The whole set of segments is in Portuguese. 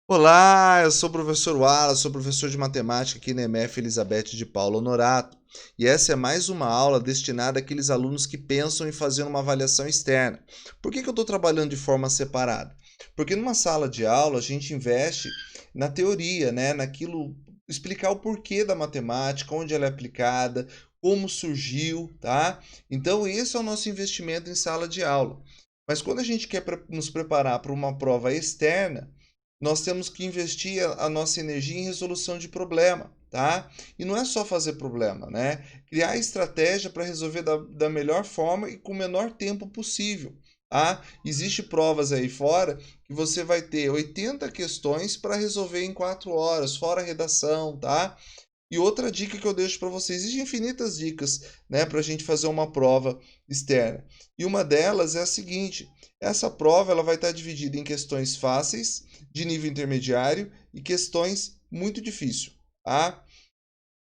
Olá, eu sou o professor Wallace, sou professor de matemática aqui na EMF Elizabeth de Paula Honorato, e essa é mais uma aula destinada àqueles alunos que pensam em fazer uma avaliação externa. Por que eu estou trabalhando de forma separada? Porque numa sala de aula a gente investe na teoria, né, naquilo, explicar o porquê da matemática, onde ela é aplicada, como surgiu, tá? Então esse é o nosso investimento em sala de aula. Mas quando a gente quer nos preparar para uma prova externa, nós temos que investir a nossa energia em resolução de problema, tá? E não é só fazer problema, né? Criar estratégia para resolver da melhor forma e com o menor tempo possível. Tá? Existem provas aí fora que você vai ter 80 questões para resolver em 4 horas, fora a redação, tá? E outra dica que eu deixo para vocês, existem infinitas dicas, né, para a gente fazer uma prova externa. E uma delas é a seguinte: essa prova ela vai estar dividida em questões fáceis, de nível intermediário e questões muito difíceis. Tá?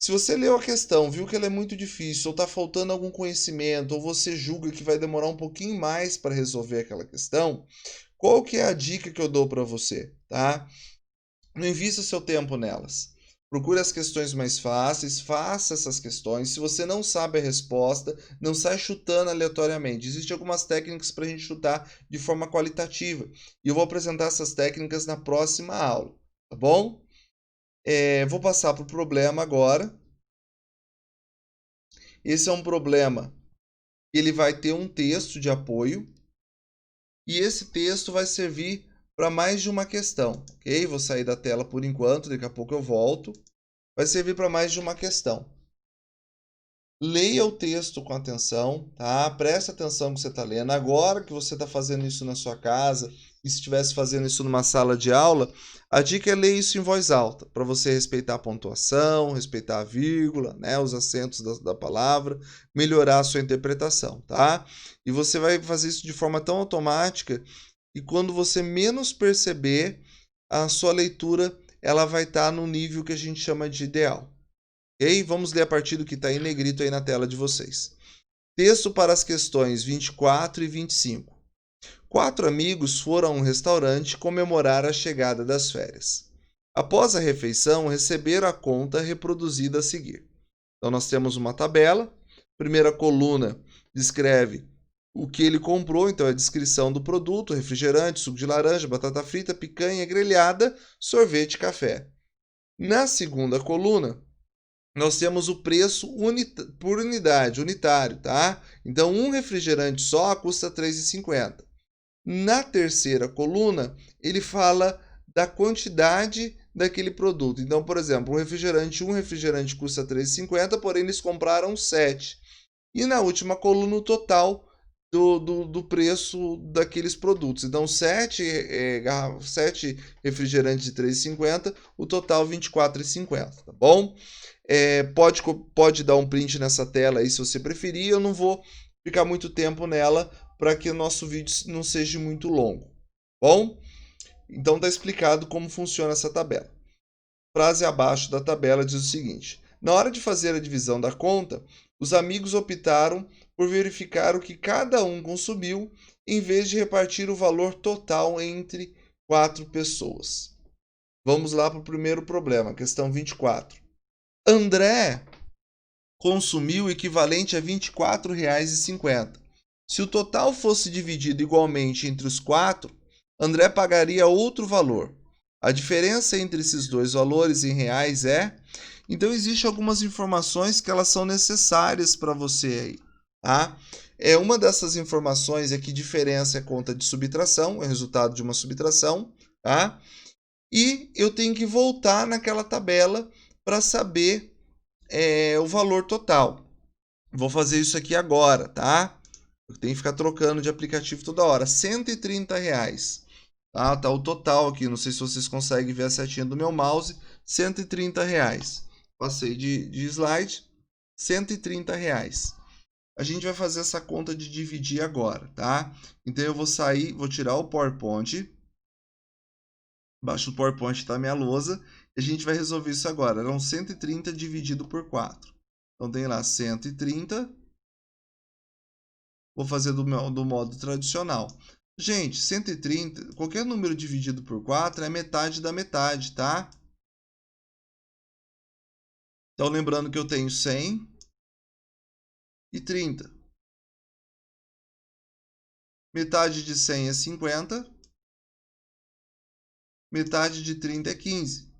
Se você leu a questão, viu que ela é muito difícil, ou está faltando algum conhecimento, ou você julga que vai demorar um pouquinho mais para resolver aquela questão, qual que é a dica que eu dou para você? Tá? Não invista seu tempo nelas. Procure as questões mais fáceis, faça essas questões. Se você não sabe a resposta, não sai chutando aleatoriamente. Existem algumas técnicas para a gente chutar de forma qualitativa. E eu vou apresentar essas técnicas na próxima aula, tá bom? Vou passar para o problema agora. Esse é um problema. Ele vai ter um texto de apoio. E esse texto vai servir para mais de uma questão, ok? Vou sair da tela por enquanto, daqui a pouco eu volto. Vai servir para mais de uma questão. Leia o texto com atenção, tá? Preste atenção no que você está lendo. Agora que você está fazendo isso na sua casa, e se estivesse fazendo isso numa sala de aula, a dica é ler isso em voz alta, para você respeitar a pontuação, respeitar a vírgula, né? Os acentos da palavra, melhorar a sua interpretação, tá? E você vai fazer isso de forma tão automática que quando você menos perceber, a sua leitura ela vai estar no nível que a gente chama de ideal. Ok? Vamos ler a partir do que está em negrito aí na tela de vocês. Texto para as questões 24 e 25. 4 amigos foram a um restaurante comemorar a chegada das férias. Após a refeição, receberam a conta reproduzida a seguir. Então, nós temos uma tabela. Primeira coluna descreve o que ele comprou, então é a descrição do produto: refrigerante, suco de laranja, batata frita, picanha grelhada, sorvete, café. Na segunda coluna, nós temos o preço por unidade, unitário, tá? Então, um refrigerante só custa R$ 3,50. Na terceira coluna, ele fala da quantidade daquele produto. Então, por exemplo, um refrigerante custa R$ 3,50, porém eles compraram 7. E na última coluna, o total do preço daqueles produtos. Então, 7 refrigerantes de R$ 3,50, o total R$ 24,50, tá bom? Pode dar um print nessa tela aí se você preferir. Eu não vou ficar muito tempo nela para que o nosso vídeo não seja muito longo. Bom, então está explicado como funciona essa tabela. Frase abaixo da tabela diz o seguinte: na hora de fazer a divisão da conta, os amigos optaram por verificar o que cada um consumiu em vez de repartir o valor total entre 4 pessoas. Vamos lá para o primeiro problema, questão 24. André consumiu o equivalente a R$ 24,50. Se o total fosse dividido igualmente entre os 4, André pagaria outro valor. A diferença entre esses dois valores em reais é... Então, existem algumas informações que elas são necessárias para você aí, tá? Uma dessas informações é que diferença é conta de subtração, é o resultado de uma subtração, tá? E eu tenho que voltar naquela tabela para saber o valor total. Vou fazer isso aqui agora, tá? Eu tenho que ficar trocando de aplicativo toda hora. R$ 130. Tá o total aqui. Não sei se vocês conseguem ver a setinha do meu mouse. R$ 130. Passei de slide. R$ 130. A gente vai fazer essa conta de dividir agora, tá? Então eu vou sair, vou tirar o PowerPoint. Embaixo do PowerPoint está a minha lousa. E a gente vai resolver isso agora. Eram 130 dividido por 4. Então tem lá 130. Vou fazer do modo tradicional. Gente, 130, qualquer número dividido por 4 é metade da metade, tá? Então, lembrando que eu tenho 100 e 30. Metade de 100 é 50. Metade de 30 é 15.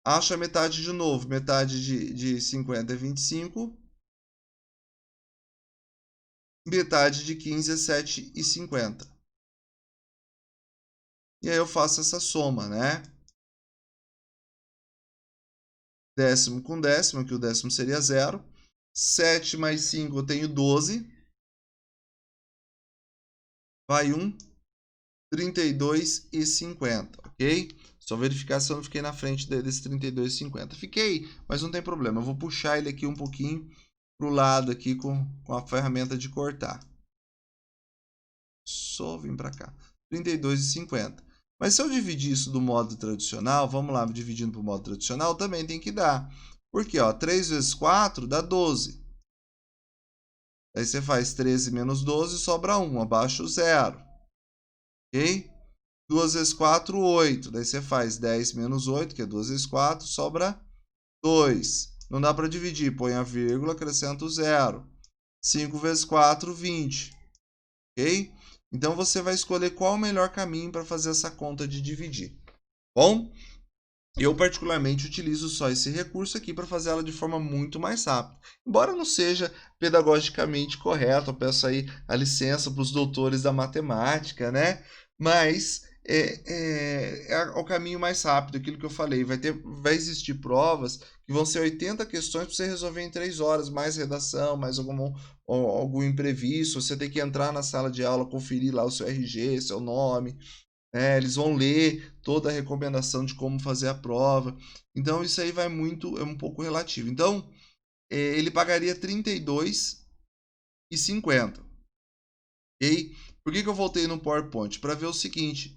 Acho a metade de novo. Metade de 50 é 25. Metade de 15 é 7,50. E aí eu faço essa soma, né? Décimo com décimo, que o décimo seria 0. 7 mais 5 eu tenho 12. Vai 1. 32,50, ok? Só verificar se eu não fiquei na frente desse 32,50. Fiquei, mas não tem problema. Eu vou puxar ele aqui um pouquinho para o lado aqui com a ferramenta de cortar. Só vim para cá. 32,50. Mas se eu dividir isso do modo tradicional, vamos lá, dividindo para o modo tradicional, também tem que dar. Porque, ó, 3 vezes 4 dá 12. Aí você faz 13 menos 12, sobra 1, abaixo 0. Ok? 2 vezes 4, 8. Daí você faz 10 menos 8, que é 2 vezes 4, sobra 2. Não dá para dividir, põe a vírgula, acrescenta o 0. 5 vezes 4, 20. Ok? Então você vai escolher qual o melhor caminho para fazer essa conta de dividir. Bom, eu particularmente utilizo só esse recurso aqui para fazer ela de forma muito mais rápida. Embora não seja pedagogicamente correto, eu peço aí a licença para os doutores da matemática, né? Mas é o caminho mais rápido, aquilo que eu falei. Vai existir provas que vão ser 80 questões para você resolver em 3 horas, mais redação, mais algum imprevisto. Você tem que entrar na sala de aula, conferir lá o seu RG, seu nome. Eles vão ler toda a recomendação de como fazer a prova. Então, isso aí vai muito, é um pouco relativo. Então, ele pagaria R$ 32,50. Ok? Por que eu voltei no PowerPoint? Para ver o seguinte.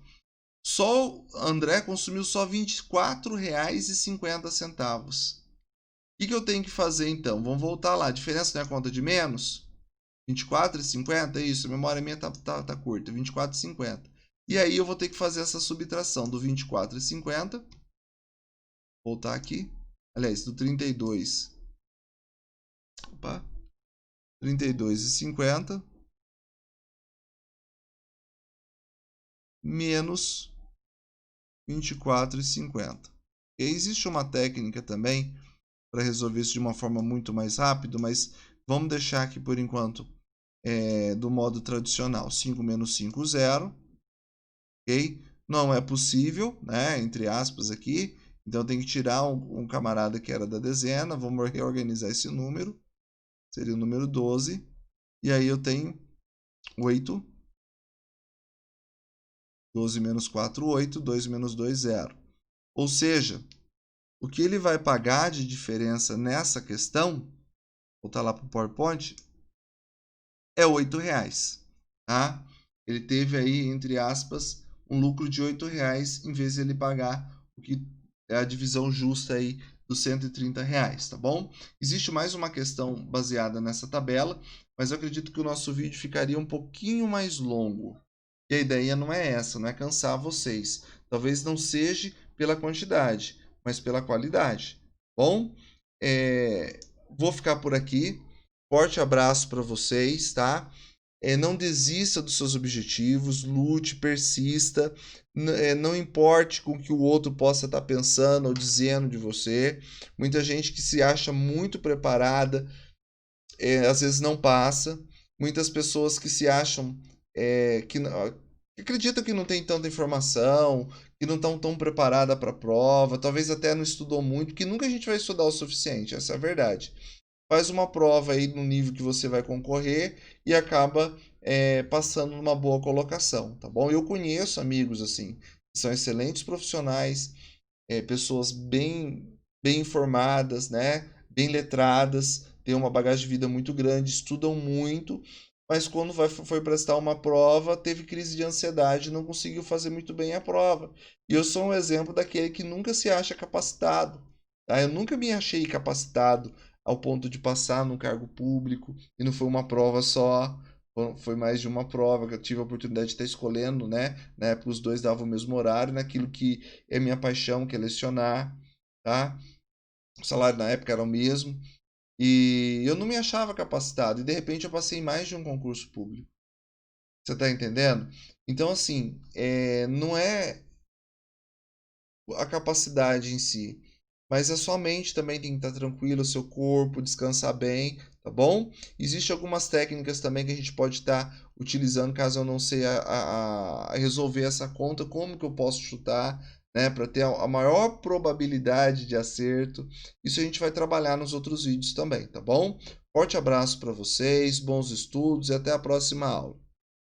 Só o André consumiu só R$ 24,50. O que eu tenho que fazer então? Vamos voltar lá. A diferença na conta de menos? R$ 24,50? Isso, a memória minha tá curta. R$ 24,50. E aí eu vou ter que fazer essa subtração do 24,50. Voltar aqui. Aliás, do 32. Opa. 32,50 menos 24,50. Existe uma técnica também para resolver isso de uma forma muito mais rápida, mas vamos deixar aqui por enquanto do modo tradicional. 5 menos 5, 0. Ok? Não é possível, né? Entre aspas aqui. Então tem que tirar um camarada que era da dezena. Vamos reorganizar esse número. Seria o número 12. E aí eu tenho 8. 12 menos 4, 8. 2 menos 2, 0. Ou seja, o que ele vai pagar de diferença nessa questão, voltar lá para o PowerPoint, é R$ 8. Tá? Ele teve aí, entre aspas, um lucro de R$ 8 em vez de ele pagar o que é a divisão justa aí dos R$ 130, tá bom? Existe mais uma questão baseada nessa tabela, mas eu acredito que o nosso vídeo ficaria um pouquinho mais longo. E a ideia não é essa, não é cansar vocês. Talvez não seja pela quantidade, mas pela qualidade. Bom, vou ficar por aqui. Forte abraço para vocês, tá? Não desista dos seus objetivos, lute, persista, não importe com o que o outro possa estar pensando ou dizendo de você. Muita gente que se acha muito preparada, às vezes não passa. Muitas pessoas que se acham que acreditam que não tem tanta informação, que não estão tão preparadas para a prova, talvez até não estudou muito, que nunca a gente vai estudar o suficiente, essa é a verdade. Faz uma prova aí no nível que você vai concorrer e acaba passando numa boa colocação, tá bom? Eu conheço amigos assim, que são excelentes profissionais, pessoas bem informadas, né? Bem letradas, têm uma bagagem de vida muito grande, estudam muito, mas quando foi prestar uma prova, teve crise de ansiedade e não conseguiu fazer muito bem a prova. E eu sou um exemplo daquele que nunca se acha capacitado. Tá? Eu nunca me achei capacitado ao ponto de passar num cargo público e não foi uma prova só. foi mais de uma prova que eu tive a oportunidade de estar escolhendo, né? Na época os dois davam o mesmo horário, naquilo que é minha paixão, que é lecionar, tá? O salário na época era o mesmo. E eu não me achava capacitado. E de repente eu passei em mais de um concurso público. Você está entendendo? Então, assim, não é a capacidade em si, mas a sua mente também tem que estar tranquila, o seu corpo, descansar bem, tá bom? Existem algumas técnicas também que a gente pode estar utilizando caso eu não sei a resolver essa conta, como que eu posso chutar, né, para ter a maior probabilidade de acerto. Isso a gente vai trabalhar nos outros vídeos também, tá bom? Forte abraço para vocês, bons estudos e até a próxima aula.